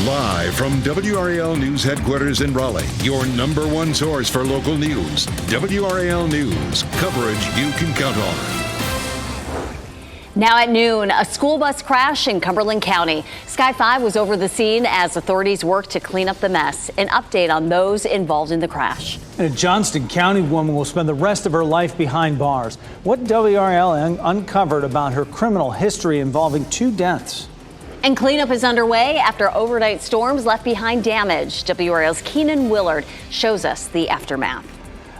Live from WRAL News headquarters in Raleigh, your number one source for local news. WRAL News, coverage you can count on. Now at noon, a school bus crash in Cumberland County. Sky 5 was over the scene as authorities worked to clean up the mess. An update on those involved in the crash. And a Johnston County woman will spend the rest of her life behind bars. What WRAL uncovered about her criminal history involving 2 deaths. And cleanup is underway after overnight storms left behind damage. WRAL's Keenan Willard shows us the aftermath.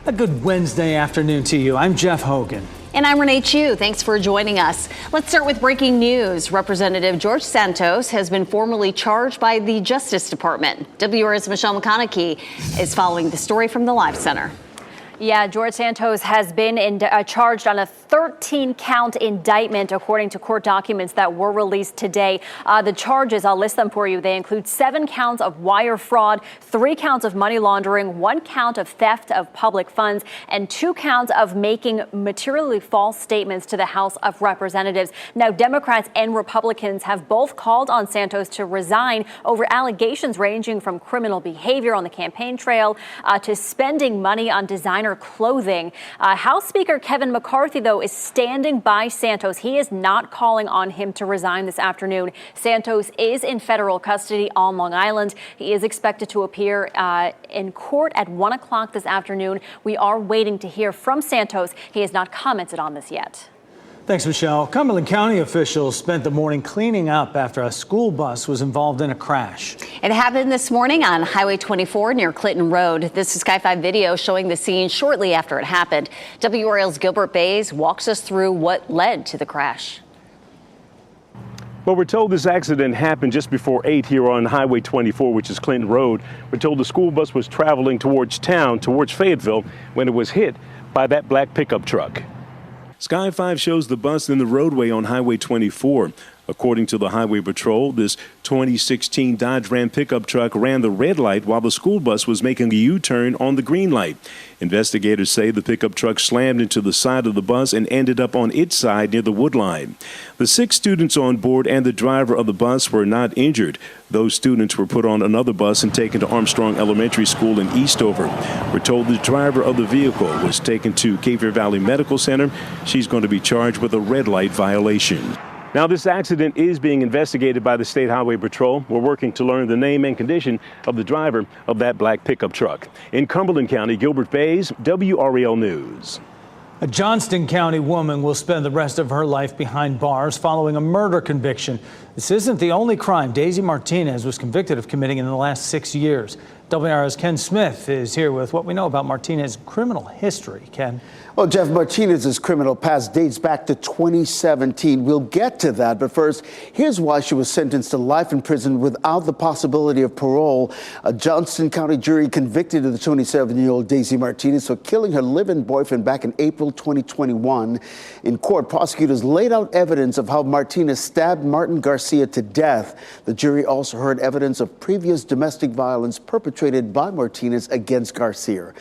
A good Wednesday afternoon to you. I'm Jeff Hogan. And I'm Renee Chu. Thanks for joining us. Let's start with breaking news. Representative George Santos has been formally charged by the Justice Department. WRAL's Michelle McConaughey is following the story from the Live Center. Yeah, George Santos has been charged on a 13-count indictment, according to court documents that were released today. The charges, I'll list them for you. They include 7 counts of wire fraud, 3 counts of money laundering, 1 count of theft of public funds, and 2 counts of making materially false statements to the House of Representatives. Now, Democrats and Republicans have both called on Santos to resign over allegations ranging from criminal behavior on the campaign trail to spending money on designer clothing. House Speaker Kevin McCarthy, though, is standing by Santos. He is not calling on him to resign this afternoon. Santos is in federal custody on Long Island. He is expected to appear in court at 1 o'clock this afternoon. We are waiting to hear from Santos. He has not commented on this yet. Thanks, Michelle. Cumberland County officials spent the morning cleaning up after a school bus was involved in a crash. It happened this morning on Highway 24 near Clinton Road. This is Sky 5 video showing the scene shortly after it happened. WRAL's Gilbert Bays walks us through what led to the crash. Well, we're told this accident happened just before 8 here on Highway 24, which is Clinton Road. We're told the school bus was traveling towards town, towards Fayetteville, when it was hit by that black pickup truck. Sky 5 shows the bus in the roadway on Highway 24. According to the Highway Patrol, this 2016 Dodge Ram pickup truck ran the red light while the school bus was making a U-turn on the green light. Investigators say the pickup truck slammed into the side of the bus and ended up on its side near the wood line. The 6 students on board and the driver of the bus were not injured. Those students were put on another bus and taken to Armstrong Elementary School in Eastover. We're told the driver of the vehicle was taken to Cape Fear Valley Medical Center. She's going to be charged with a red light violation. Now, this accident is being investigated by the State Highway Patrol. We're working to learn the name and condition of the driver of that black pickup truck. In Cumberland County, Gilbert Bays, WRAL News. A Johnston County woman will spend the rest of her life behind bars following a murder conviction. This isn't the only crime Daisy Martinez was convicted of committing in the last 6 years. WRAL's Ken Smith is here with what we know about Martinez's criminal history. Ken. Well, Jeff, Martinez's criminal past dates back to 2017. We'll get to that, but first, here's why she was sentenced to life in prison without the possibility of parole. A Johnston County jury convicted the 27-year-old Daisy Martinez for killing her live-in boyfriend back in April 2021. In court, prosecutors laid out evidence of how Martinez stabbed Martin Garcia to death. The jury also heard evidence of previous domestic violence perpetrated by Martinez against Garcia.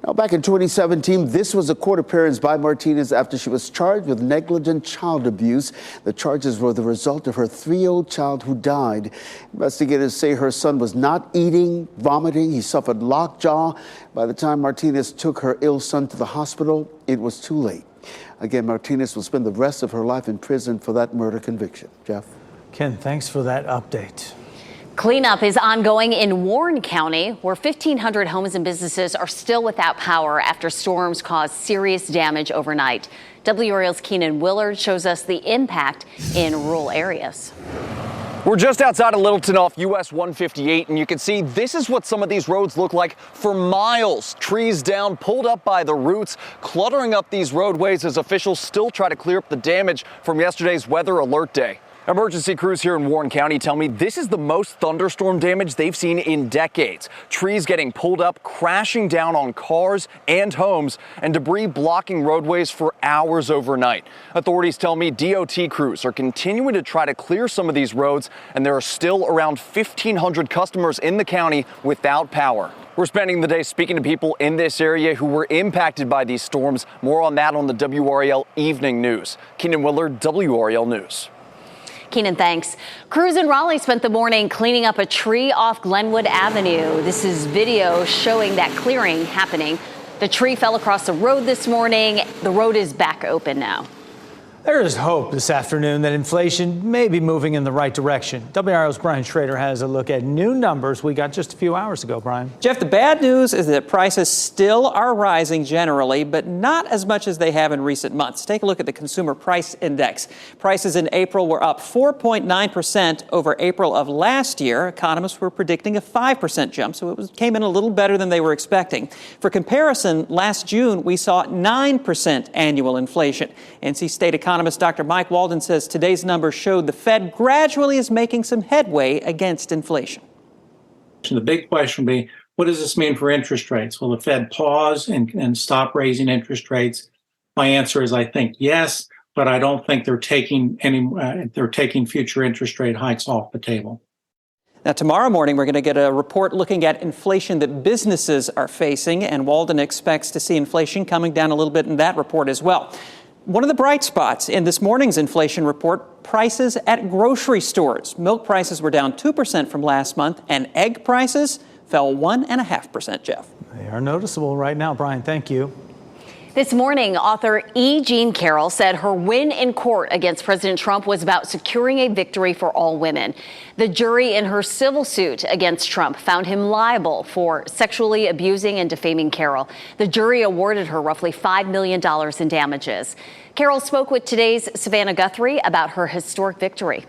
Now, back in 2017, this was a court appearance by Martinez after she was charged with negligent child abuse. The charges were the result of her 3-year-old child who died. Investigators say her son was not eating, vomiting. He suffered lockjaw. By the time Martinez took her ill son to the hospital, it was too late. Again, Martinez will spend the rest of her life in prison for that murder conviction. Jeff? Ken, thanks for that update. Cleanup is ongoing in Warren County, where 1,500 homes and businesses are still without power after storms caused serious damage overnight. WRAL's Keenan Willard shows us the impact in rural areas. We're just outside of Littleton off US 158, and you can see this is what some of these roads look like for miles. Trees down, pulled up by the roots, cluttering up these roadways as officials still try to clear up the damage from yesterday's weather alert day. Emergency crews here in Warren County tell me this is the most thunderstorm damage they've seen in decades. Trees getting pulled up, crashing down on cars and homes, and debris blocking roadways for hours overnight. Authorities tell me DOT crews are continuing to try to clear some of these roads, and there are still around 1,500 customers in the county without power. We're spending the day speaking to people in this area who were impacted by these storms. More on that on the WRAL Evening News. Keenan Willard, WRAL News. Keenan, thanks. Crews in Raleigh spent the morning cleaning up a tree off Glenwood Avenue. This is video showing that clearing happening. The tree fell across the road this morning. The road is back open now. There is hope this afternoon that inflation may be moving in the right direction. WRAL's Brian Schrader has a look at new numbers we got just a few hours ago. Brian. Jeff, the bad news is that prices still are rising generally, but not as much as they have in recent months. Take a look at the Consumer Price Index. Prices in April were up 4.9% over April of last year. Economists were predicting a 5% jump, so it came in a little better than they were expecting. For comparison, last June, we saw 9% annual inflation. NC State economist Dr. Mike Walden says today's numbers showed the Fed gradually is making some headway against inflation. The big question will be, what does this mean for interest rates? Will the Fed pause and stop raising interest rates? My answer is, I think yes, but I don't think they're taking future interest rate hikes off the table. Now, tomorrow morning, we're going to get a report looking at inflation that businesses are facing, and Walden expects to see inflation coming down a little bit in that report as well. One of the bright spots in this morning's inflation report, prices at grocery stores. Milk prices were down 2% from last month, and egg prices fell 1.5%, Jeff. They are noticeable right now, Brian. Thank you. This morning, author E. Jean Carroll said her win in court against President Trump was about securing a victory for all women. The jury in her civil suit against Trump found him liable for sexually abusing and defaming Carroll. The jury awarded her roughly $5 million in damages. Carroll spoke with today's Savannah Guthrie about her historic victory.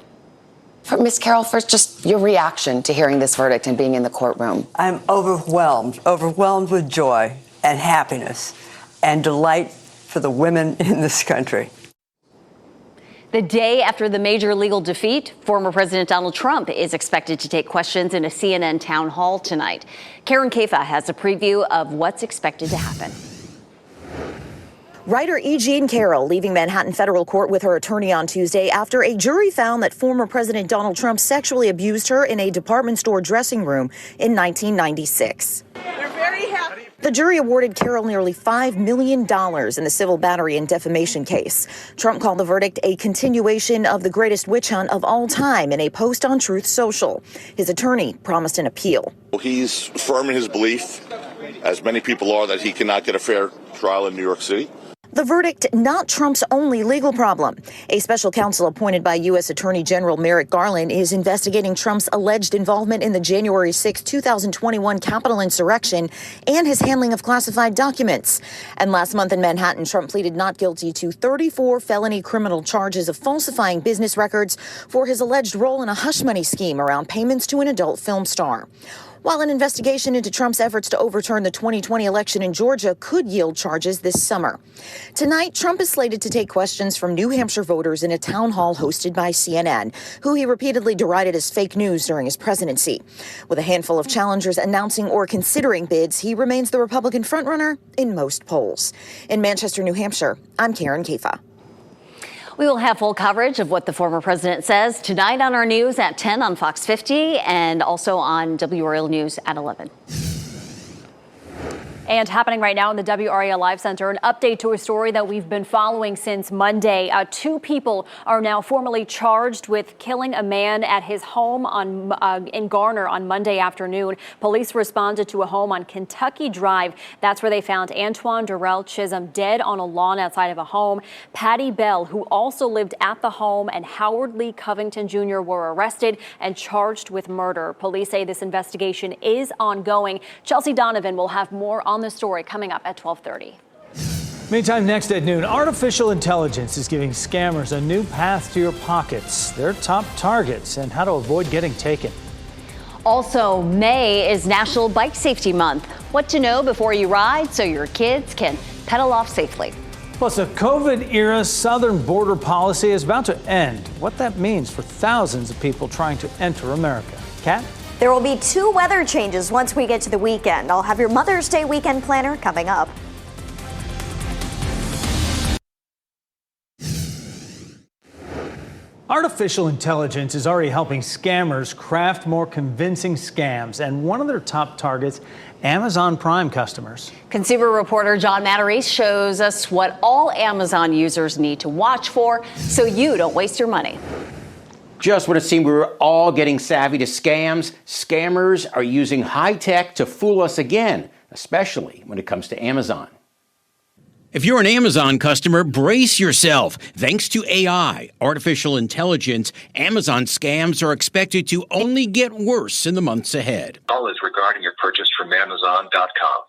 Ms. Carroll, first, just your reaction to hearing this verdict and being in the courtroom. I'm overwhelmed with joy and happiness and delight for the women in this country. The day after the major legal defeat, former President Donald Trump is expected to take questions in a CNN town hall tonight. Karen Kafa has a preview of what's expected to happen. Writer E. Jean Carroll leaving Manhattan federal court with her attorney on Tuesday after a jury found that former President Donald Trump sexually abused her in a department store dressing room in 1996. We're very happy. The jury awarded Carroll nearly $5 million in the civil battery and defamation case. Trump called the verdict a continuation of the greatest witch hunt of all time in a post on Truth Social. His attorney promised an appeal. He's firm in his belief, as many people are, that he cannot get a fair trial in New York City. The verdict, not Trump's only legal problem. A special counsel appointed by U.S. Attorney General Merrick Garland is investigating Trump's alleged involvement in the January 6, 2021 Capitol insurrection and his handling of classified documents. And last month in Manhattan, Trump pleaded not guilty to 34 felony criminal charges of falsifying business records for his alleged role in a hush money scheme around payments to an adult film star. While an investigation into Trump's efforts to overturn the 2020 election in Georgia could yield charges this summer. Tonight, Trump is slated to take questions from New Hampshire voters in a town hall hosted by CNN, who he repeatedly derided as fake news during his presidency. With a handful of challengers announcing or considering bids, he remains the Republican frontrunner in most polls. In Manchester, New Hampshire, I'm Karen Kafa. We will have full coverage of what the former president says tonight on our news at 10 on Fox 50 and also on WRAL News at 11. And happening right now in the WRAL Live Center, an update to a story that we've been following since Monday. 2 people are now formally charged with killing a man at his home in Garner on Monday afternoon. Police responded to a home on Kentucky Drive. That's where they found Antoine Durrell Chisholm dead on a lawn outside of a home. Patty Bell, who also lived at the home, and Howard Lee Covington Jr. were arrested and charged with murder. Police say this investigation is ongoing. Chelsea Donovan will have more on the story coming up at 12:30. Meantime, next at noon, artificial intelligence is giving scammers a new path to your pockets, their top targets, and how to avoid getting taken. Also, May is National Bike Safety Month. What to know before you ride so your kids can pedal off safely. Plus, a COVID-era southern border policy is about to end. What that means for thousands of people trying to enter America. Kat? There will be 2 weather changes once we get to the weekend. I'll have your Mother's Day weekend planner coming up. Artificial intelligence is already helping scammers craft more convincing scams, and one of their top targets, Amazon Prime customers. Consumer reporter John Matarese shows us what all Amazon users need to watch for so you don't waste your money. Just when it seemed we were all getting savvy to scams, scammers are using high tech to fool us again, especially when it comes to Amazon. If you're an Amazon customer, brace yourself. Thanks to AI, artificial intelligence, Amazon scams are expected to only get worse in the months ahead. All is regarding your purchase from Amazon.com.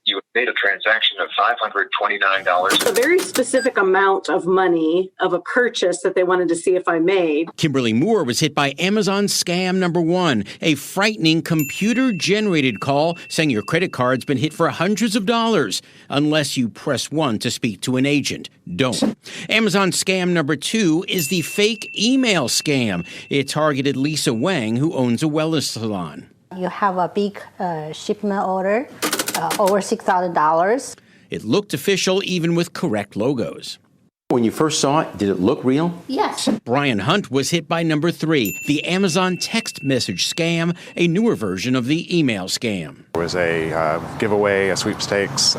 You have made a transaction of $529. A very specific amount of money of a purchase that they wanted to see if I made. Kimberly Moore was hit by Amazon scam number 1, a frightening computer-generated call saying your credit card's been hit for hundreds of dollars. Unless you press 1 to speak to an agent. Don't. Amazon scam number 2 is the fake email scam. It targeted Lisa Wang, who owns a wellness salon. You have a big shipment order. Over $6,000. It looked official even with correct logos. When you first saw it, did it look real? Yes. Brian Hunt was hit by number 3, the Amazon text message scam, a newer version of the email scam. There was a giveaway, a sweepstakes.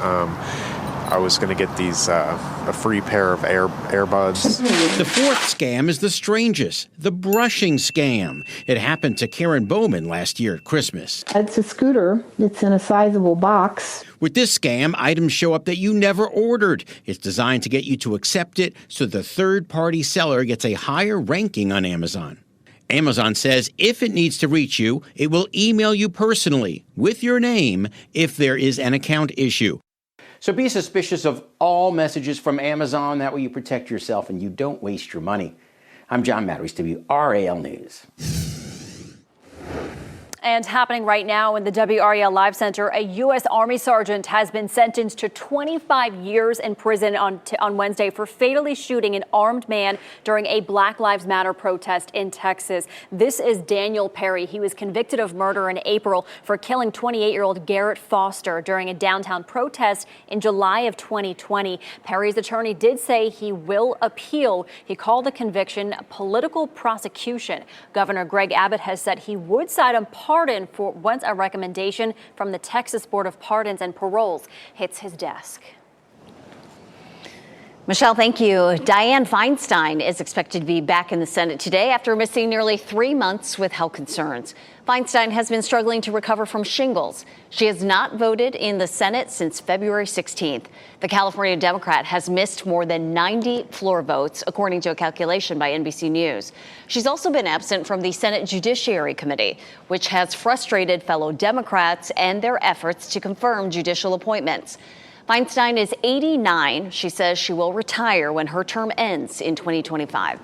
I was going to get these a free pair of earbuds. The fourth scam is the strangest, the brushing scam. It happened to Karen Bowman last year at Christmas. It's a scooter. It's in a sizable box. With this scam, items show up that you never ordered. It's designed to get you to accept it so the third-party seller gets a higher ranking on Amazon. Amazon says if it needs to reach you, it will email you personally with your name if there is an account issue. So be suspicious of all messages from Amazon. That way you protect yourself and you don't waste your money. I'm John Matteries, WRAL News. And happening right now in the WRAL Live Center, a U.S. Army sergeant has been sentenced to 25 years in prison on Wednesday for fatally shooting an armed man during a Black Lives Matter protest in Texas. This is Daniel Perry. He was convicted of murder in April for killing 28-year-old Garrett Foster during a downtown protest in July of 2020. Perry's attorney did say he will appeal. He called the conviction political prosecution. Governor Greg Abbott has said he would cite a pardon for once a recommendation from the Texas Board of Pardons and Paroles hits his desk. Michelle, thank you. Dianne Feinstein is expected to be back in the Senate today after missing nearly 3 months with health concerns. Feinstein has been struggling to recover from shingles. She has not voted in the Senate since February 16th. The California Democrat has missed more than 90 floor votes, according to a calculation by NBC News. She's also been absent from the Senate Judiciary Committee, which has frustrated fellow Democrats and their efforts to confirm judicial appointments. Feinstein is 89. She says she will retire when her term ends in 2025.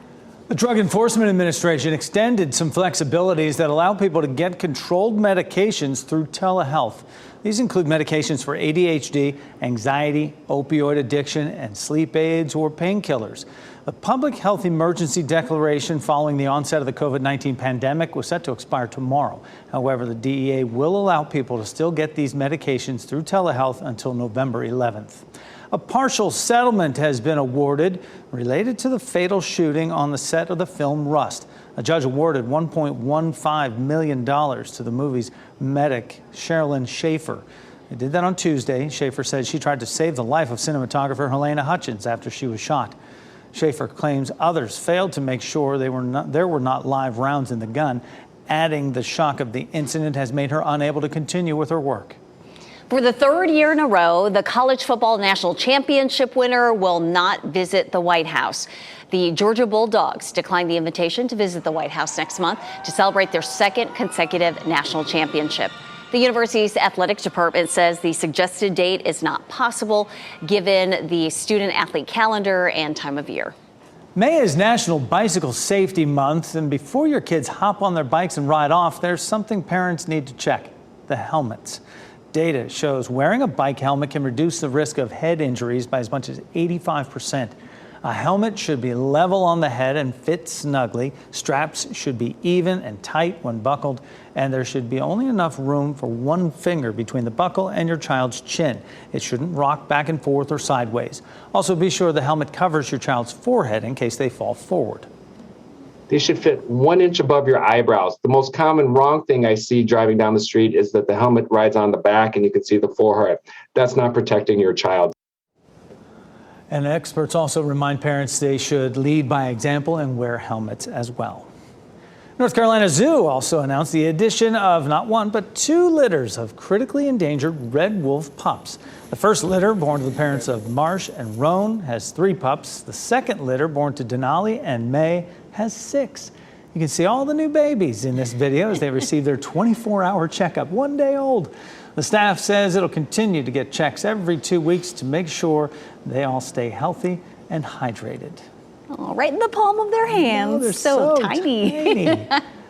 The Drug Enforcement Administration extended some flexibilities that allow people to get controlled medications through telehealth. These include medications for ADHD, anxiety, opioid addiction, and sleep aids or painkillers. The public health emergency declaration following the onset of the COVID-19 pandemic was set to expire tomorrow. However, the DEA will allow people to still get these medications through telehealth until November 11th. A partial settlement has been awarded related to the fatal shooting on the set of the film Rust. A judge awarded $1.15 million to the movie's medic, Sherilyn Schaefer. They did that on Tuesday. Schaefer said she tried to save the life of cinematographer Helena Hutchins after she was shot. Schaefer claims others failed to make sure there were not live rounds in the gun, adding the shock of the incident has made her unable to continue with her work. For the third year in a row, the college football national championship winner will not visit the White House. The Georgia Bulldogs declined the invitation to visit the White House next month to celebrate their second consecutive national championship. The university's athletic department says the suggested date is not possible given the student-athlete calendar and time of year. May is National Bicycle Safety Month, and before your kids hop on their bikes and ride off, there's something parents need to check: the helmets. Data shows wearing a bike helmet can reduce the risk of head injuries by as much as 85%. A helmet should be level on the head and fit snugly. Straps should be even and tight when buckled, and there should be only enough room for one finger between the buckle and your child's chin. It shouldn't rock back and forth or sideways. Also, be sure the helmet covers your child's forehead in case they fall forward. They should fit 1 inch above your eyebrows. The most common wrong thing I see driving down the street is that the helmet rides on the back and you can see the forehead. That's not protecting your child. And experts also remind parents they should lead by example and wear helmets as well. North Carolina Zoo also announced the addition of not one, but 2 litters of critically endangered red wolf pups. The first litter, born to the parents of Marsh and Roan, has 3 pups. The second litter, born to Denali and May, has 6. You can see all the new babies in this video as they receive their 24-hour checkup, 1 day old. The staff says it'll continue to get checks every 2 weeks to make sure they all stay healthy and hydrated. Oh, right in the palm of their hands. Oh, they're so tiny.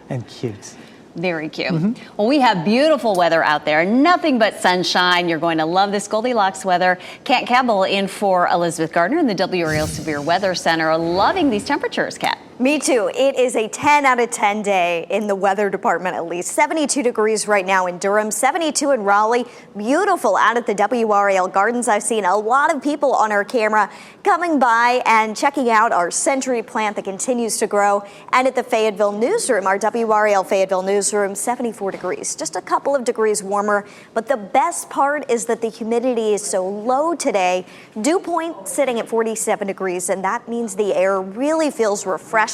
And cute. Very cute. Well, we have beautiful weather out there. Nothing but sunshine. You're going to love this Goldilocks weather. Kat Campbell in for Elizabeth Gardner in the WRAL Severe Weather Center. Loving these temperatures, Kat. Me too. It is a 10 out of 10 day in the weather department, at least. 72 degrees right now in Durham, 72 in Raleigh. Beautiful out at the WRAL Gardens. I've seen a lot of people on our camera coming by and checking out our Century plant that continues to grow. And at the Fayetteville newsroom, our WRAL Fayetteville newsroom, 74 degrees, just a couple of degrees warmer. But the best part is that the humidity is so low today. Dew point sitting at 47 degrees, and that means the air really feels refreshing.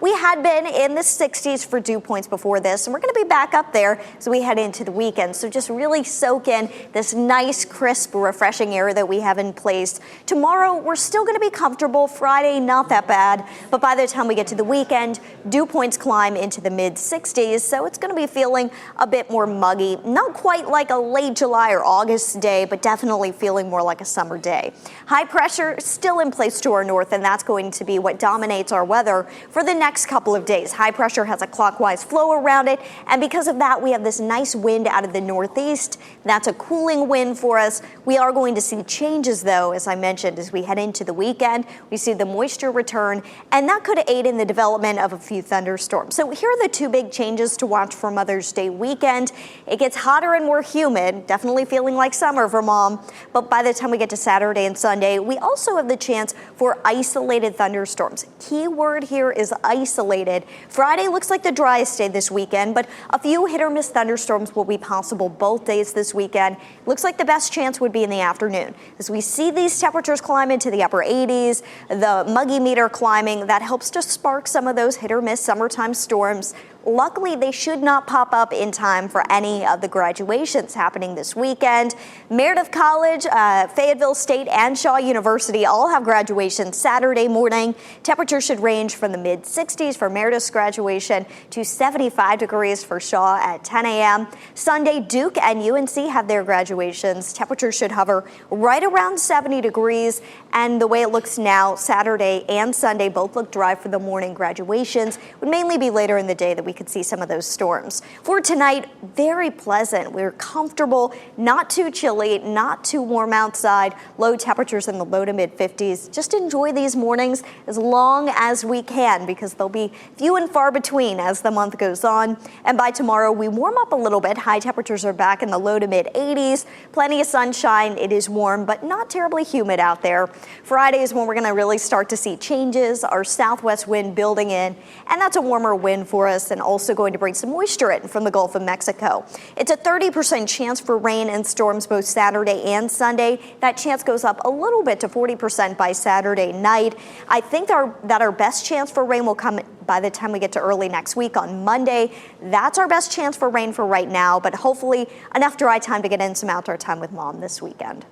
We had been in the 60s for dew points before this, and we're going to be back up there as we head into the weekend. So just really soak in this nice, crisp, refreshing air that we have in place. Tomorrow, we're still going to be comfortable. Friday, not that bad. But by the time we get to the weekend, dew points climb into the mid-60s. So it's going to be feeling a bit more muggy. Not quite like a late July or August day, but definitely feeling more like a summer day. High pressure still in place to our north, and that's going to be what dominates our weather for the next couple of days. High pressure has a clockwise flow around it, and because of that, we have this nice wind out of the northeast. That's a cooling wind for us. We are going to see changes, though, as I mentioned, as we head into the weekend. We see the moisture return, and that could aid in the development of a few thunderstorms. So here are the 2 big changes to watch for Mother's Day weekend. It gets hotter and more humid, definitely feeling like summer for Mom. But by the time we get to Saturday and Sunday, we also have the chance for isolated thunderstorms. Key word here is isolated. Friday looks like the driest day this weekend, but a few hit or miss thunderstorms will be possible both days this weekend. Looks like the best chance would be in the afternoon. As we see these temperatures climb into the upper 80s, the muggy meter climbing, that helps to spark some of those hit or miss summertime storms. Luckily, they should not pop up in time for any of the graduations happening this weekend. Meredith College, Fayetteville State, and Shaw University all have graduation Saturday morning. Temperatures should range from the mid-60s for Meredith's graduation to 75 degrees for Shaw at 10 a.m. Sunday, Duke and UNC have their graduations. Temperatures should hover right around 70 degrees. And the way it looks now, Saturday and Sunday both look dry for the morning graduations. Would mainly be later in the day that we could see some of those storms. For tonight, very pleasant. We're comfortable, not too chilly, not too warm outside. Low temperatures in the low to mid 50s. Just enjoy these mornings as long as we can, because they'll be few and far between as the month goes on. And by tomorrow, we warm up a little bit. High temperatures are back in the low to mid 80s. Plenty of sunshine. It is warm, but not terribly humid out there. Friday is when we're going to really start to see changes. Our southwest wind building in, and that's a warmer wind for us, and also going to bring some moisture in from the Gulf of Mexico. It's a 30% chance for rain and storms both Saturday and Sunday. That chance goes up a little bit to 40% by Saturday night. I think that our best chance for rain will come by the time we get to early next week on Monday. That's our best chance for rain for right now, but hopefully enough dry time to get in some outdoor time with Mom this weekend.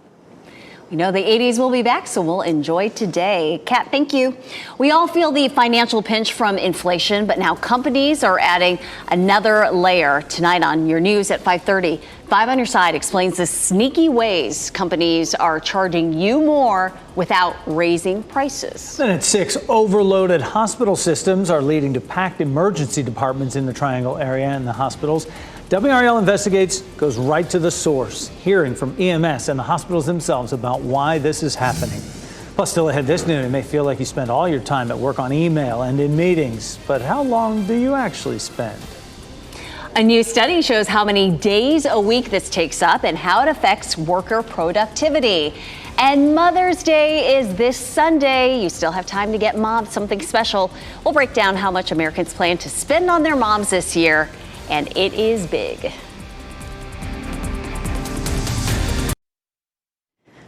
We know the 80s will be back, so we'll enjoy today. Kat, thank you. We all feel the financial pinch from inflation, but now companies are adding another layer. Tonight on your news at 5:30, 5 on Your Side explains the sneaky ways companies are charging you more without raising prices. Then at 6, overloaded hospital systems are leading to packed emergency departments in the Triangle area and the hospitals. WRAL Investigates goes right to the source, hearing from EMS and the hospitals themselves about why this is happening. Plus, still ahead this noon, it may feel like you spend all your time at work on email and in meetings, but how long do you actually spend? A new study shows how many days a week this takes up and how it affects worker productivity. And Mother's Day is this Sunday. You still have time to get Mom something special. We'll break down how much Americans plan to spend on their moms this year, and it is big.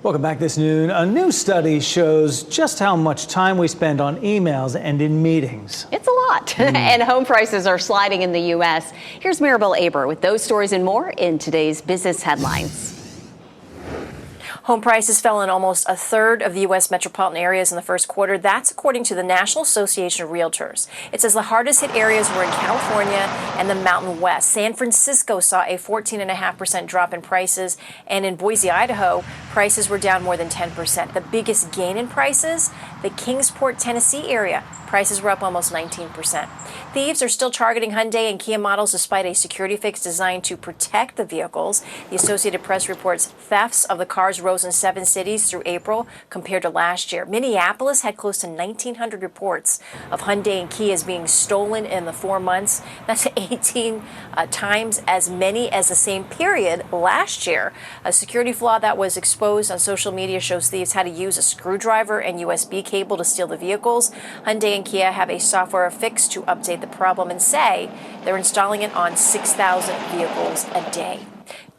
Welcome back this noon. A new study shows just how much time we spend on emails and in meetings. It's a lot. And home prices are sliding in the U.S. Here's Maribel Aber with those stories and more in today's business headlines. Home prices fell in almost a third of the U.S. metropolitan areas in the first quarter. That's according to the National Association of Realtors. It says the hardest hit areas were in California and the Mountain West. San Francisco saw a 14.5% drop in prices, and in Boise, Idaho, prices were down more than 10%. The biggest gain in prices, the Kingsport, Tennessee area. Prices were up almost 19%. Thieves are still targeting Hyundai and Kia models despite a security fix designed to protect the vehicles. The Associated Press reports thefts of the cars rose in 7 cities through April compared to last year. Minneapolis had close to 1,900 reports of Hyundai and Kias being stolen in the 4 months. That's 18 times as many as the same period last year. A security flaw that was exposed on social media shows thieves had to use a screwdriver and USB cable to steal the vehicles. Hyundai and Kia have a software fix to update the problem and say they're installing it on 6,000 vehicles a day.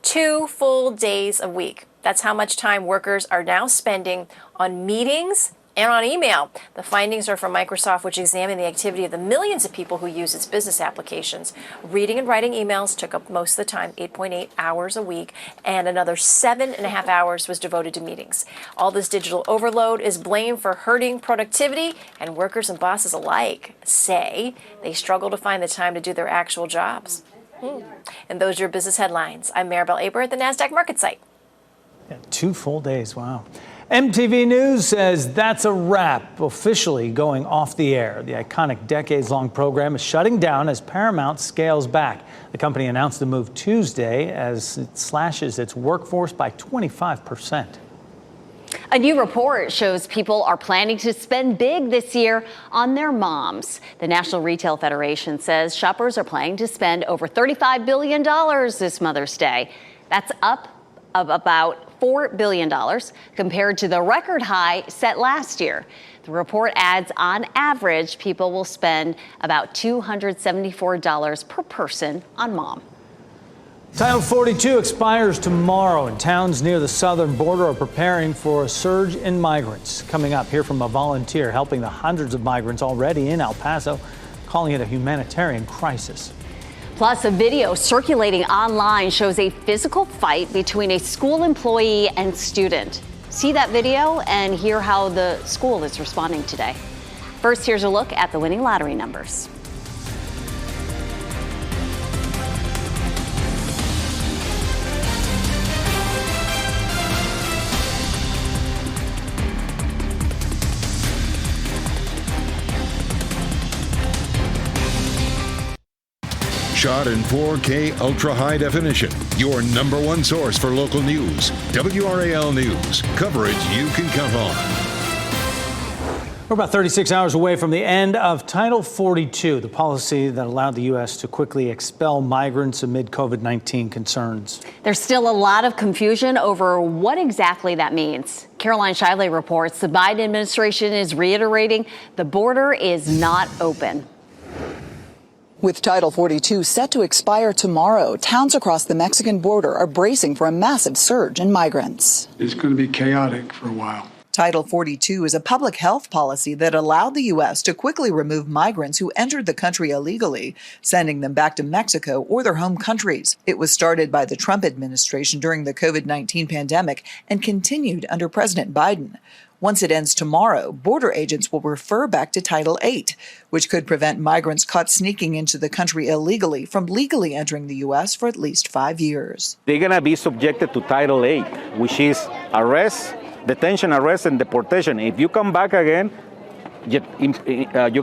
2 full days a week. That's how much time workers are now spending on meetings and on email. The findings are from Microsoft, which examined the activity of the millions of people who use its business applications. Reading and writing emails took up most of the time, 8.8 hours a week, and another 7.5 hours was devoted to meetings. All this digital overload is blamed for hurting productivity, and workers and bosses alike say they struggle to find the time to do their actual jobs. And those are your business headlines. I'm Maribel Aber at the NASDAQ Market Site. 2 full days, wow. MTV News says that's a wrap, officially going off the air. The iconic decades-long program is shutting down as Paramount scales back. The company announced the move Tuesday as it slashes its workforce by 25%. A new report shows people are planning to spend big this year on their moms. The National Retail Federation says shoppers are planning to spend over $35 billion this Mother's Day. That's up of about $4 billion compared to the record high set last year. The report adds on average, people will spend about $274 per person on mom. Title 42 expires tomorrow, and towns near the southern border are preparing for a surge in migrants. Coming up, hear from a volunteer helping the hundreds of migrants already in El Paso, calling it a humanitarian crisis. Plus, a video circulating online shows a physical fight between a school employee and student. See that video and hear how the school is responding today. First, here's a look at the winning lottery numbers. Shot in 4K ultra high definition. Your #1 source for local news. WRAL News. Coverage you can count on. We're about 36 hours away from the end of Title 42, the policy that allowed the U.S. to quickly expel migrants amid COVID-19 concerns. There's still a lot of confusion over what exactly that means. Caroline Shiley reports the Biden administration is reiterating the border is not open. With Title 42 set to expire tomorrow, towns across the Mexican border are bracing for a massive surge in migrants. It's going to be chaotic for a while. Title 42 is a public health policy that allowed the U.S. to quickly remove migrants who entered the country illegally, sending them back to Mexico or their home countries. It was started by the Trump administration during the COVID-19 pandemic and continued under President Biden. Once it ends tomorrow, border agents will refer back to Title 8, which could prevent migrants caught sneaking into the country illegally from legally entering the U.S. for at least 5 years. They're going to be subjected to Title 8, which is arrest, detention, arrest, and deportation. If you come back again, you're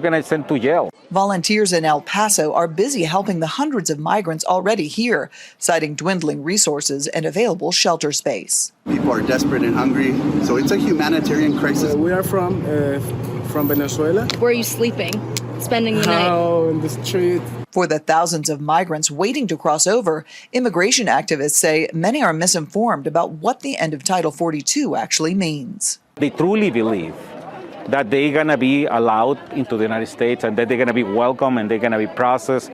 going to send to jail. Volunteers in El Paso are busy helping the hundreds of migrants already here, citing dwindling resources and available shelter space. People are desperate and hungry, so it's a humanitarian crisis. We are from Venezuela. Where are you sleeping? Spending the night? Oh, in the street. For the thousands of migrants waiting to cross over, immigration activists say many are misinformed about what the end of Title 42 actually means. They truly believe that they're going to be allowed into the United States and that they're going to be welcome and they're going to be processed.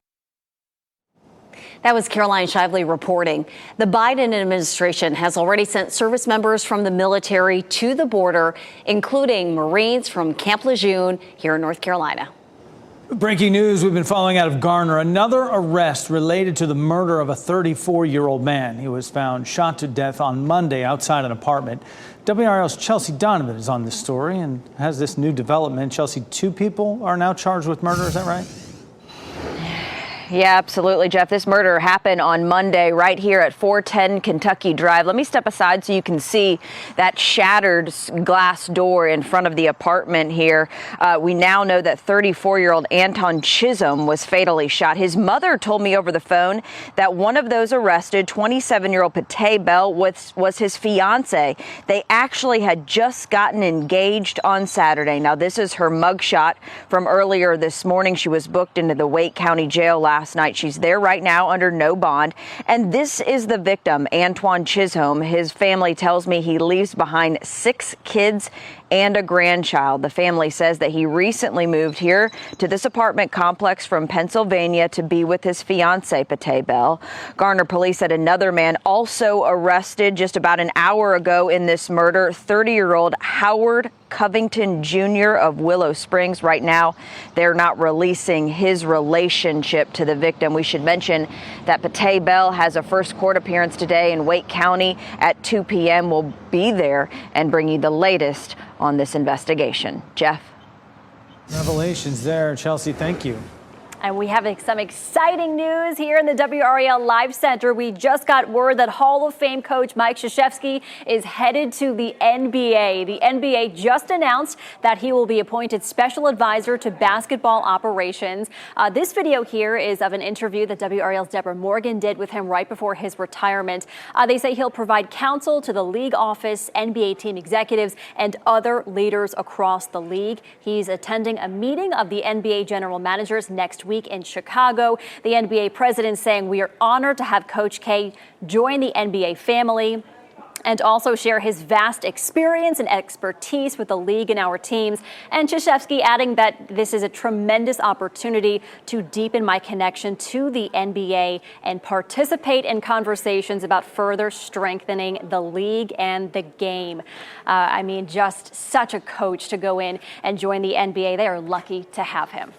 That was Caroline Shively reporting. The Biden administration has already sent service members from the military to the border, including Marines from Camp Lejeune here in North Carolina. Breaking news we've been following out of Garner. Another arrest related to the murder of a 34-year-old man. He was found shot to death on Monday outside an apartment. WRAL's Chelsea Donovan is on this story and has this new development. Chelsea, 2 people are now charged with murder. Is that right? Yeah, absolutely, Jeff. This murder happened on Monday right here at 410 Kentucky Drive. Let me step aside so you can see that shattered glass door in front of the apartment here. We now know that 34-year-old Anton Chisholm was fatally shot. His mother told me over the phone that one of those arrested, 27-year-old Pate Bell, was his fiance. They actually had just gotten engaged on Saturday. Now, this is her mugshot from earlier this morning. She was booked into the Wake County Jail last night. She's there right now under no bond. And this is the victim, Antoine Chisholm. His family tells me he leaves behind 6 kids and a grandchild. The family says that he recently moved here to this apartment complex from Pennsylvania to be with his fiancee, Pate Bell. Garner police said another man also arrested just about an hour ago in this murder, 30-year-old Howard Covington Jr. of Willow Springs. Right now, they're not releasing his relationship to the victim. We should mention that Pate Bell has a first court appearance today in Wake County at 2 p.m. We'll be there and bring you the latest on this investigation. Jeff? Revelations there. Chelsea, thank you. And we have some exciting news here in the WRAL Live Center. We just got word that Hall of Fame coach Mike Krzyzewski is headed to the NBA. The NBA just announced that he will be appointed special advisor to basketball operations. This video here is of an interview that WRAL's Deborah Morgan did with him right before his retirement. They say he'll provide counsel to the league office, NBA team executives, and other leaders across the league. He's attending a meeting of the NBA general managers next week in Chicago. The NBA president saying we are honored to have Coach K join the NBA family and also share his vast experience and expertise with the league and our teams. And Krzyzewski adding that this is a tremendous opportunity to deepen my connection to the NBA and participate in conversations about further strengthening the league and the game. I mean, just such a coach to go in and join the NBA. They are lucky to have him.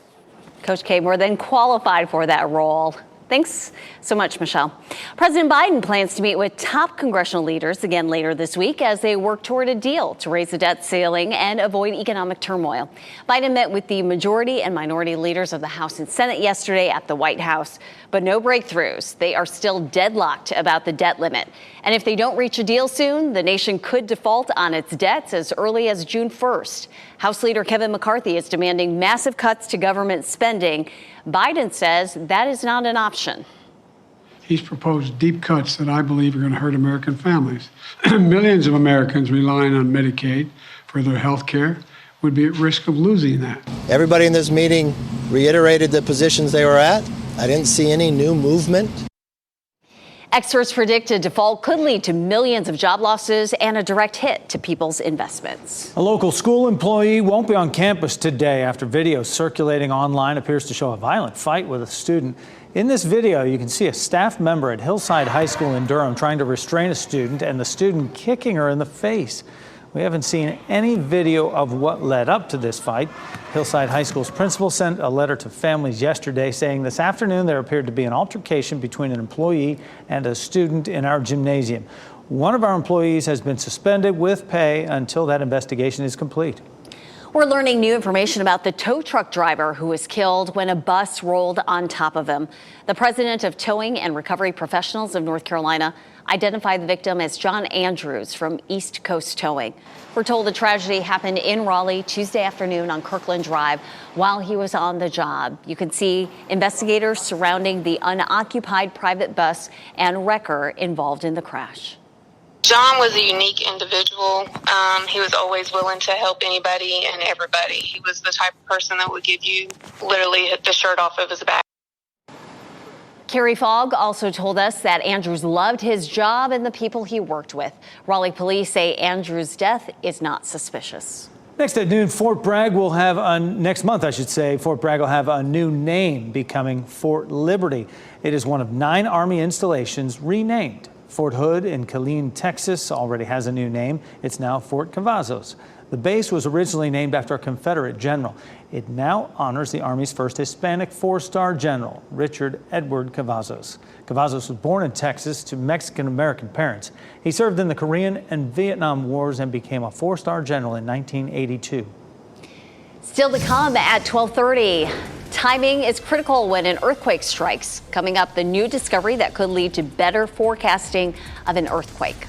Coach K more than qualified for that role. Thanks so much, Michelle. President Biden plans to meet with top congressional leaders again later this week as they work toward a deal to raise the debt ceiling and avoid economic turmoil. Biden met with the majority and minority leaders of the House and Senate yesterday at the White House, but no breakthroughs. They are still deadlocked about the debt limit. And if they don't reach a deal soon, the nation could default on its debts as early as June 1st. House Leader Kevin McCarthy is demanding massive cuts to government spending. Biden says that is not an option. He's proposed deep cuts that I believe are going to hurt American families. Millions of Americans relying on Medicaid for their health care would be at risk of losing that. Everybody in this meeting reiterated the positions they were at. I didn't see any new movement. Experts predict a default could lead to millions of job losses and a direct hit to people's investments. A local school employee won't be on campus today after video circulating online appears to show a violent fight with a student. In this video, you can see a staff member at Hillside High School in Durham trying to restrain a student and the student kicking her in the face. We haven't seen any video of what led up to this fight. Hillside High School's principal sent a letter to families yesterday saying this afternoon there appeared to be an altercation between an employee and a student in our gymnasium. One of our employees has been suspended with pay until that investigation is complete. We're learning new information about the tow truck driver who was killed when a bus rolled on top of him. The president of Towing and Recovery Professionals of North Carolina identified the victim as John Andrews from East Coast Towing. We're told the tragedy happened in Raleigh Tuesday afternoon on Kirkland Drive while he was on the job. You can see investigators surrounding the unoccupied private bus and wrecker involved in the crash. John was a unique individual. He was always willing to help anybody and everybody. He was the type of person that would give you literally the shirt off of his back. Carrie Fogg also told us that Andrews loved his job and the people he worked with. Raleigh police say Andrews' death is not suspicious. Next at noon, Fort Bragg will have next month, Fort Bragg will have a new name, becoming Fort Liberty. It is one of 9 Army installations renamed. Fort Hood in Killeen, Texas already has a new name. It's now Fort Cavazos. The base was originally named after a Confederate general. It now honors the Army's first Hispanic 4-star general, Richard Edward Cavazos. Cavazos was born in Texas to Mexican-American parents. He served in the Korean and Vietnam Wars and became a 4-star general in 1982. Still to come at 12:30. Timing is critical when an earthquake strikes. Coming up, the new discovery that could lead to better forecasting of an earthquake.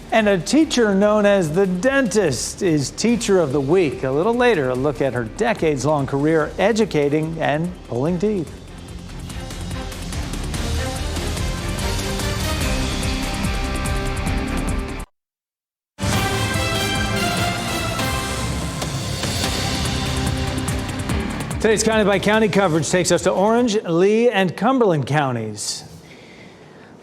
And a teacher known as the dentist is Teacher of the Week. A little later, a look at her decades-long career educating and pulling teeth. Today's County by County coverage takes us to Orange, Lee, and Cumberland counties.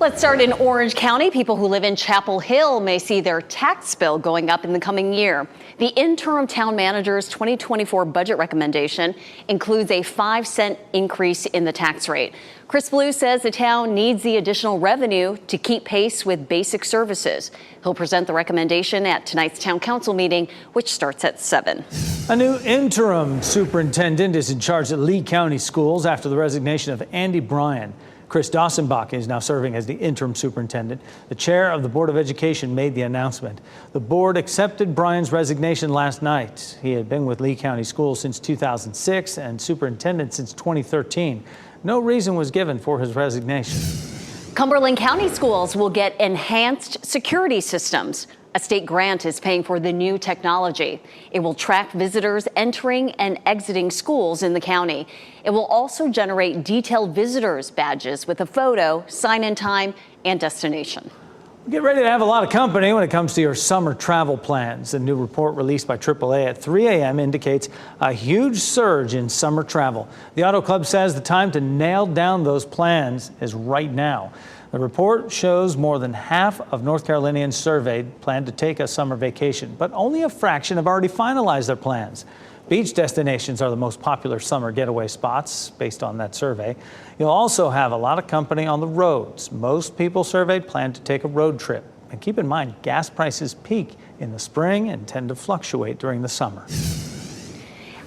Let's start in Orange County. People who live in Chapel Hill may see their tax bill going up in the coming year. The interim town manager's 2024 budget recommendation includes a 5-cent increase in the tax rate. Chris Blue says the town needs the additional revenue to keep pace with basic services. He'll present the recommendation at tonight's town council meeting, which starts at 7. A new interim superintendent is in charge at Lee County Schools after the resignation of Andy Bryan. Chris Dawsonbach is now serving as the interim superintendent. The chair of the Board of Education made the announcement. The board accepted Bryan's resignation last night. He had been with Lee County Schools since 2006 and superintendent since 2013. No reason was given for his resignation. Cumberland County Schools will get enhanced security systems. A state grant is paying for the new technology. It will track visitors entering and exiting schools in the county. It will also generate detailed visitors badges with a photo, sign-in time, and destination. Get ready to have a lot of company when it comes to your summer travel plans. A new report released by AAA at 3 a.m. indicates a huge surge in summer travel. The Auto Club says the time to nail down those plans is right now. The report shows more than half of North Carolinians surveyed plan to take a summer vacation, but only a fraction have already finalized their plans. Beach destinations are the most popular summer getaway spots based on that survey. You'll also have a lot of company on the roads. Most people surveyed plan to take a road trip. And keep in mind, gas prices peak in the spring and tend to fluctuate during the summer.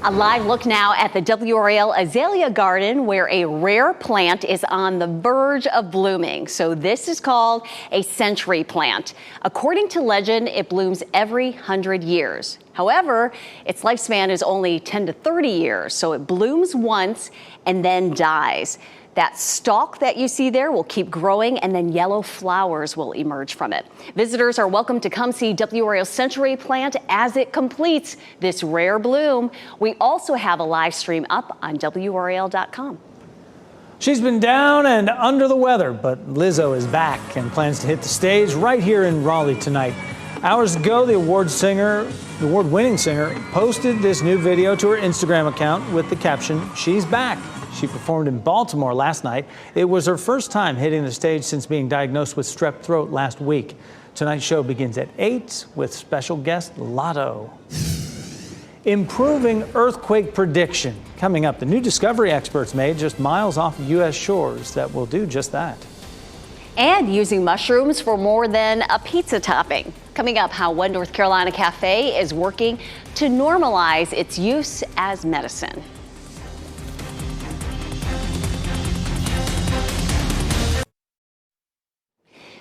A live look now at the WRAL Azalea Garden, where a rare plant is on the verge of blooming. So this is called a century plant. According to legend, it blooms every 100 years. However, its lifespan is only 10 to 30 years, so it blooms once and then dies. That stalk that you see there will keep growing, and then yellow flowers will emerge from it. Visitors are welcome to come see WRAL's century plant as it completes this rare bloom. We also have a live stream up on WRAL.com. She's been down and under the weather, but Lizzo is back and plans to hit the stage right here in Raleigh tonight. Hours ago, the award-winning singer posted this new video to her Instagram account with the caption, "She's back." She performed in Baltimore last night. It was her first time hitting the stage since being diagnosed with strep throat last week. Tonight's show begins at 8 with special guest Lotto. Improving earthquake prediction. Coming up, the new discovery experts made just miles off U.S. shores that will do just that. And using mushrooms for more than a pizza topping. Coming up, how one North Carolina cafe is working to normalize its use as medicine.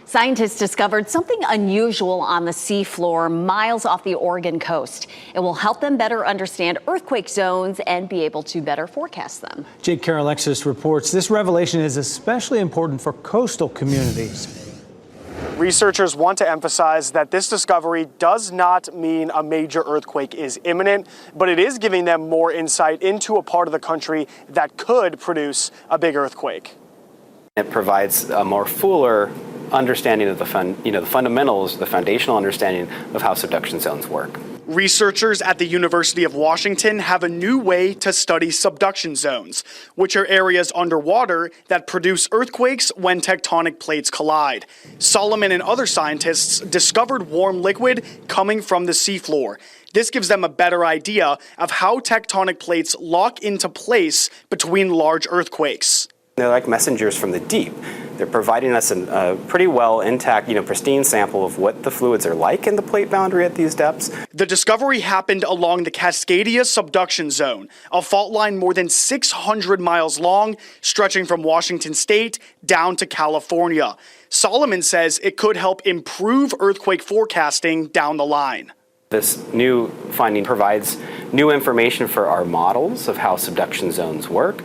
Scientists discovered something unusual on the seafloor miles off the Oregon coast. It will help them better understand earthquake zones and be able to better forecast them. Jake Karalexis reports this revelation is especially important for coastal communities. Researchers want to emphasize that this discovery does not mean a major earthquake is imminent, but it is giving them more insight into a part of the country that could produce a big earthquake. It provides a more fuller understanding of the fundamentals, the foundational understanding of how subduction zones work. Researchers at the University of Washington have a new way to study subduction zones, which are areas underwater that produce earthquakes when tectonic plates collide. Solomon and other scientists discovered warm liquid coming from the seafloor. This gives them a better idea of how tectonic plates lock into place between large earthquakes. They're like messengers from the deep. They're providing us a pretty well intact, pristine sample of what the fluids are like in the plate boundary at these depths. The discovery happened along the Cascadia subduction zone, a fault line more than 600 miles long, stretching from Washington state down to California. Solomon says it could help improve earthquake forecasting down the line. This new finding provides new information for our models of how subduction zones work.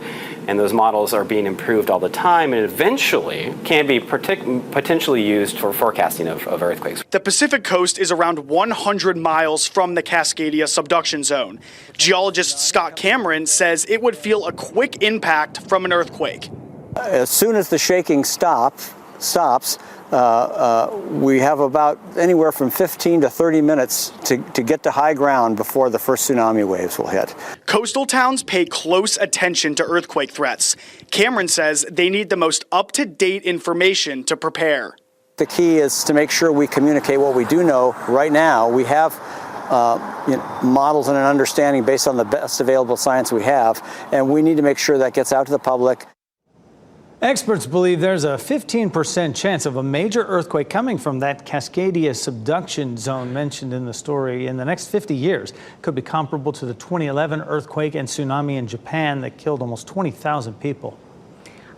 And those models are being improved all the time and eventually can be potentially used for forecasting of earthquakes. The Pacific coast is around 100 miles from the Cascadia subduction zone. Geologist Scott Cameron says it would feel a quick impact from an earthquake. As soon as the shaking stops, we have about anywhere from 15 to 30 minutes to get to high ground before the first tsunami waves will hit. Coastal towns pay close attention to earthquake threats. Cameron says they need the most up-to-date information to prepare. The key is to make sure we communicate what we do know right now. We have models and an understanding based on the best available science we have, and we need to make sure that gets out to the public. Experts believe there's a 15% chance of a major earthquake coming from that Cascadia subduction zone mentioned in the story in the next 50 years. It could be comparable to the 2011 earthquake and tsunami in Japan that killed almost 20,000 people.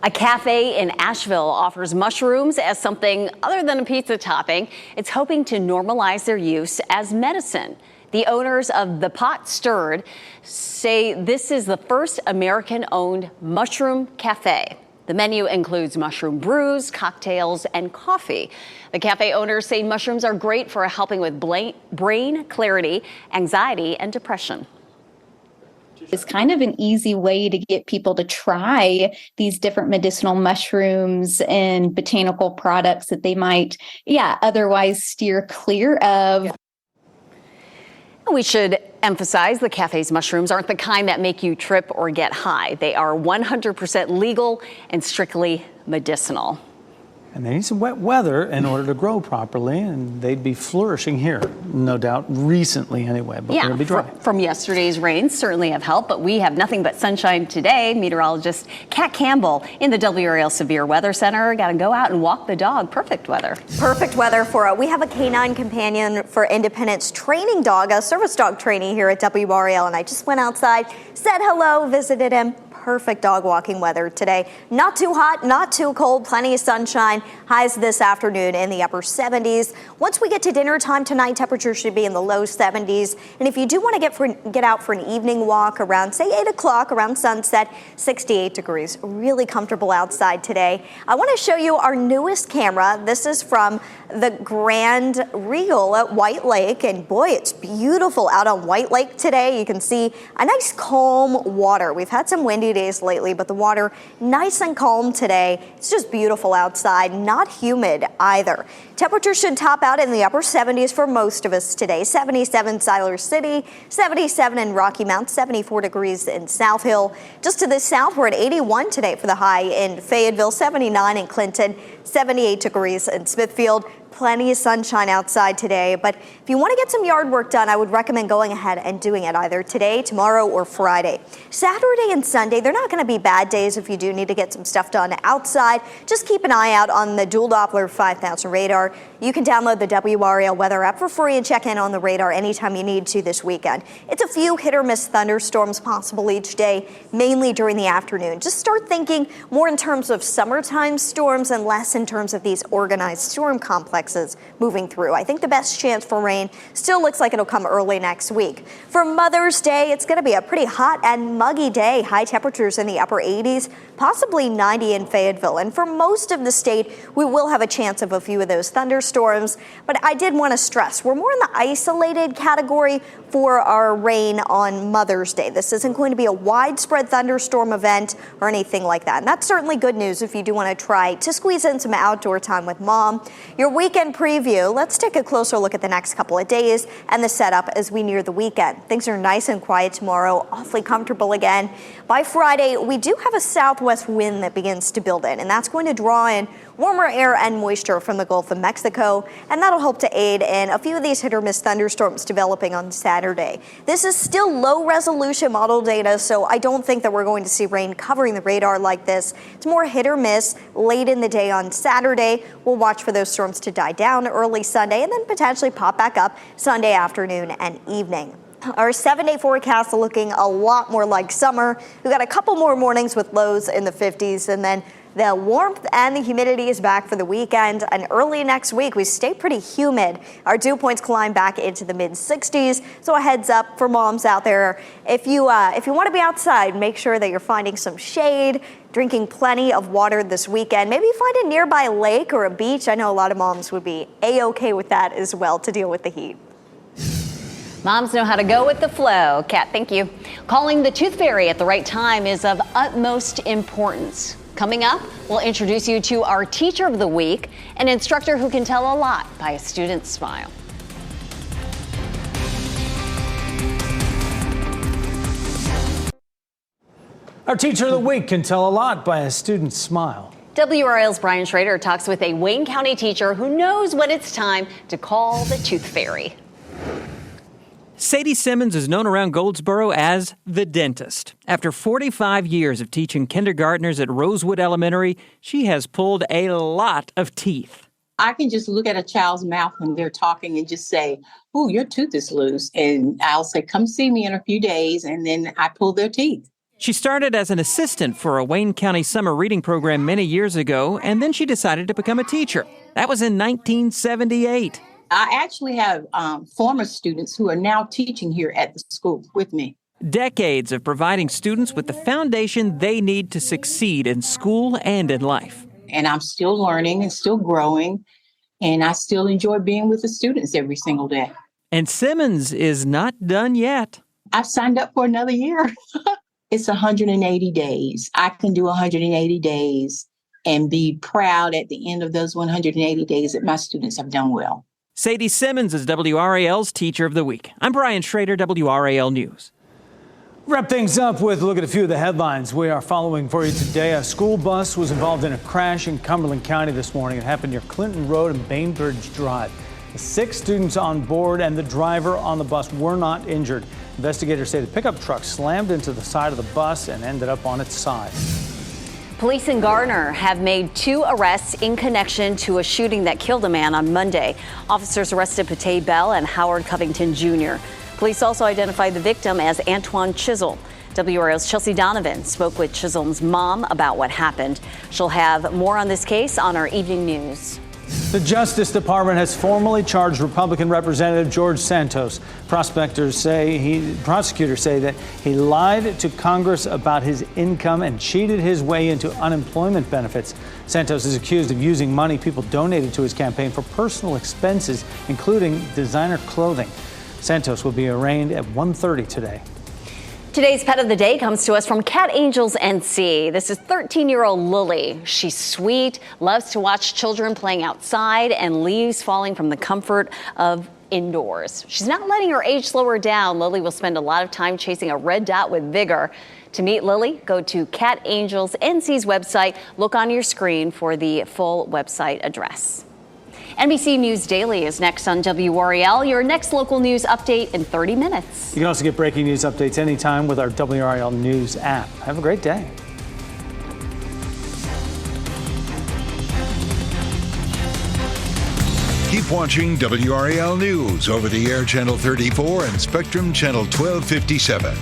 A cafe in Asheville offers mushrooms as something other than a pizza topping. It's hoping to normalize their use as medicine. The owners of The Pot Stirred say this is the first American-owned mushroom cafe. The menu includes mushroom brews, cocktails, and coffee. The cafe owners say mushrooms are great for helping with brain clarity, anxiety, and depression. It's kind of an easy way to get people to try these different medicinal mushrooms and botanical products that they might, otherwise steer clear of. We should emphasize the cafe's mushrooms aren't the kind that make you trip or get high. They are 100% legal and strictly medicinal. And they need some wet weather in order to grow properly, and they'd be flourishing here, no doubt, recently anyway, but they're going to be dry. From yesterday's rains certainly have helped, but we have nothing but sunshine today. Meteorologist Kat Campbell in the WRAL Severe Weather Center. Got to go out and walk the dog. Perfect weather. Perfect weather for we have a canine companion for Independence training dog, a service dog trainee here at WRAL, and I just went outside, said hello, visited him. Perfect dog walking weather today. Not too hot, not too cold, plenty of sunshine. Highs this afternoon in the upper 70s. Once we get to dinner time tonight, temperatures should be in the low 70s. And if you do want to get out for an evening walk around, say 8 o'clock, around sunset, 68 degrees. Really comfortable outside today. I want to show you our newest camera. This is from the Grand Regal at White Lake. And boy, it's beautiful out on White Lake today. You can see a nice calm water. We've had some windy days lately, but the water nice and calm today. It's just beautiful outside, not humid either. Temperatures should top out in the upper 70s for most of us today. 77 Siler City, 77 in Rocky Mount, 74 degrees in South Hill. Just to the south, we're at 81 today for the high in Fayetteville, 79 in Clinton, 78 degrees in Smithfield. Plenty of sunshine outside today, but if you want to get some yard work done, I would recommend going ahead and doing it either today, tomorrow, or Friday. Saturday and Sunday, they're not going to be bad days if you do need to get some stuff done outside. Just keep an eye out on the Dual Doppler 5000 radar. You can download the WRAL weather app for free and check in on the radar anytime you need to this weekend. It's a few hit or miss thunderstorms possible each day, mainly during the afternoon. Just start thinking more in terms of summertime storms and less in terms of these organized storm complexes moving through. I think the best chance for rain still looks like it'll come early next week. For Mother's Day, it's going to be a pretty hot and muggy day. High temperatures in the upper 80s, possibly 90 in Fayetteville. And for most of the state, we will have a chance of a few of those thunderstorms. But I did want to stress, we're more in the isolated category for our rain on Mother's Day. This isn't going to be a widespread thunderstorm event or anything like that. And that's certainly good news if you do want to try to squeeze in some outdoor time with mom. Your weekend weekend preview, let's take a closer look at the next couple of days and the setup as we near the weekend. Things are nice and quiet tomorrow, awfully comfortable again. By Friday, we do have a southwest wind that begins to build in, and that's going to draw in warmer air and moisture from the Gulf of Mexico, and that'll help to aid in a few of these hit or miss thunderstorms developing on Saturday. This is still low resolution model data, so I don't think that we're going to see rain covering the radar like this. It's more hit or miss late in the day on Saturday. We'll watch for those storms to die down early Sunday and then potentially pop back up Sunday afternoon and evening. Our 7-day forecast looking a lot more like summer. We've got a couple more mornings with lows in the 50s, and then the warmth and the humidity is back for the weekend, and early next week we stay pretty humid. Our dew points climb back into the mid-60s, so a heads up for moms out there. If you want to be outside, make sure that you're finding some shade, drinking plenty of water this weekend. Maybe find a nearby lake or a beach. I know a lot of moms would be A-okay with that as well to deal with the heat. Moms know how to go with the flow. Kat, thank you. Calling the Tooth Fairy at the right time is of utmost importance. Coming up, we'll introduce you to our Teacher of the Week, an instructor who can tell a lot by a student's smile. Our Teacher of the Week can tell a lot by a student's smile. WRAL's Brian Schrader talks with a Wayne County teacher who knows when it's time to call the Tooth Fairy. Sadie Simmons is known around Goldsboro as the dentist. After 45 years of teaching kindergartners at Rosewood Elementary, she has pulled a lot of teeth. I can just look at a child's mouth when they're talking and just say, "Oh, your tooth is loose." And I'll say, "Come see me in a few days." And then I pull their teeth. She started as an assistant for a Wayne County summer reading program many years ago, and then she decided to become a teacher. That was in 1978. I actually have former students who are now teaching here at the school with me. Decades of providing students with the foundation they need to succeed in school and in life. And I'm still learning and still growing, and I still enjoy being with the students every single day. And Simmons is not done yet. I've signed up for another year. It's 180 days. I can do 180 days and be proud at the end of those 180 days that my students have done well. Sadie Simmons is WRAL's Teacher of the Week. I'm Brian Schrader, WRAL News. Wrap things up with a look at a few of the headlines we are following for you today. A school bus was involved in a crash in Cumberland County this morning. It happened near Clinton Road and Bainbridge Drive. The 6 students on board and the driver on the bus were not injured. Investigators say the pickup truck slammed into the side of the bus and ended up on its side. Police in Garner have made 2 arrests in connection to a shooting that killed a man on Monday. Officers arrested Pate Bell and Howard Covington Jr. Police also identified the victim as Antoine Chisholm. WRAL's Chelsea Donovan spoke with Chisholm's mom about what happened. She'll have more on this case on our evening news. The Justice Department has formally charged Republican Representative George Santos. Prosecutors say that he lied to Congress about his income and cheated his way into unemployment benefits. Santos is accused of using money people donated to his campaign for personal expenses, including designer clothing. Santos will be arraigned at 1:30 today. Today's pet of the day comes to us from Cat Angels NC. This is 13-year-old Lily. She's sweet, loves to watch children playing outside and leaves falling from the comfort of indoors. She's not letting her age slow her down. Lily will spend a lot of time chasing a red dot with vigor. To meet Lily, go to Cat Angels NC's website. Look on your screen for the full website address. NBC News Daily is next on WRAL, your next local news update in 30 minutes. You can also get breaking news updates anytime with our WRAL News app. Have a great day. Keep watching WRAL News over the air Channel 34 and Spectrum Channel 1257.